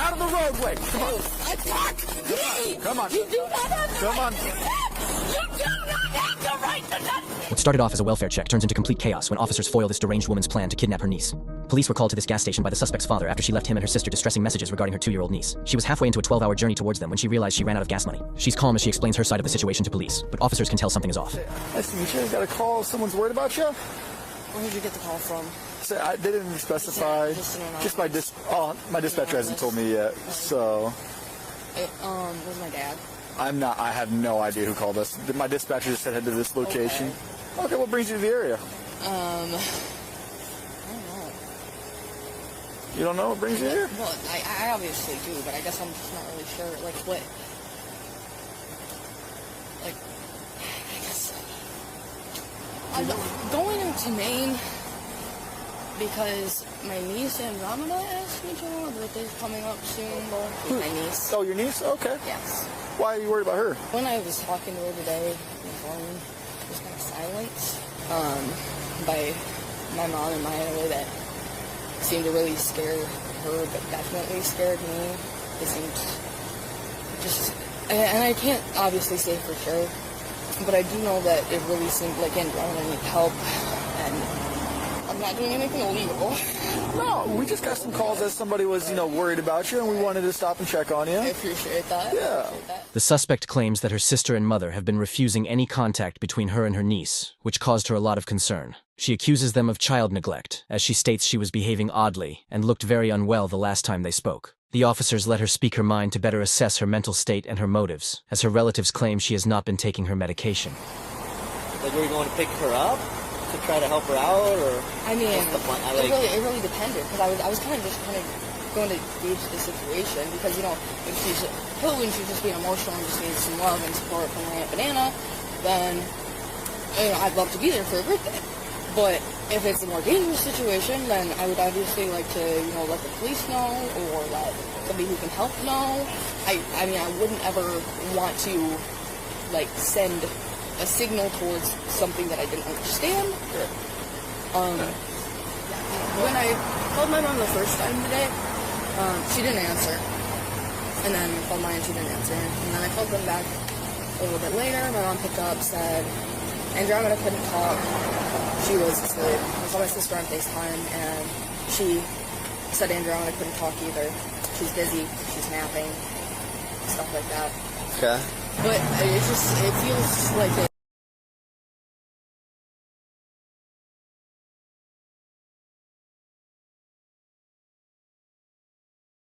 out of the roadway. Come on. Attack me! Come on. You do not have the Come right on. to that! You do not have the right to that! What started off as a welfare check turns into complete chaos when officers foil this deranged woman's plan to kidnap her niece. Police were called to this gas station by the suspect's father after she left him and her sister distressing messages regarding her 2-year-old niece. She was halfway into a 12-hour journey towards them when she realized she ran out of gas money. She's calm as she explains her side of the situation to police, but officers can tell something is off. Nice to meet you. Got a call. Someone's worried about you? Where did you get the call from? So they didn't specify. Just my dispatcher hasn't told me yet. So It was my dad. I have no idea who called us. My dispatcher just said head to this location. Okay, what brings you to the area? I don't know. You don't know what brings you here? Well, I obviously do, but I guess I'm just not really sure. Like, what? Like, I guess I'm going into Maine because my niece Andromeda asked me to. Her birthday's coming up soon. She's my niece. Oh, your niece? Okay. Yes. Why are you worried about her? When I was talking to her today on the phone, it was kind of silenced by my mom and Maya in a way that seemed to really scare her, but definitely scared me. It seemed just, and I can't obviously say for sure, but I do know that it really seemed like Andromeda needed help, and I'm not doing anything illegal. No, we just got some calls that somebody was, worried about you, and we wanted to stop and check on you. I appreciate that. Yeah. I appreciate that. The suspect claims that her sister and mother have been refusing any contact between her and her niece, which caused her a lot of concern. She accuses them of child neglect, as she states she was behaving oddly and looked very unwell the last time they spoke. The officers let her speak her mind to better assess her mental state and her motives, as her relatives claim she has not been taking her medication. Like, were you going to pick her up to try to help her out, or? I mean, what's the plan? it really depended, because I was kind of going to gauge the situation, because, if she's ill and she's just being emotional and just needs some love and support from her Aunt Banana, then, I'd love to be there for her birthday. But if it's a more dangerous situation, then I would obviously like to, let the police know, or let somebody who can help know. I mean, I wouldn't ever want to, send a signal towards something that I didn't understand. When I called my mom the first time today, she didn't answer. And then I called mine, she didn't answer. And then I called them back a little bit later. My mom picked up, said Andromeda couldn't talk. She was asleep. I saw my sister on FaceTime, and she said Andromeda couldn't talk either. She's busy, she's napping, stuff like that. Okay. But it feels like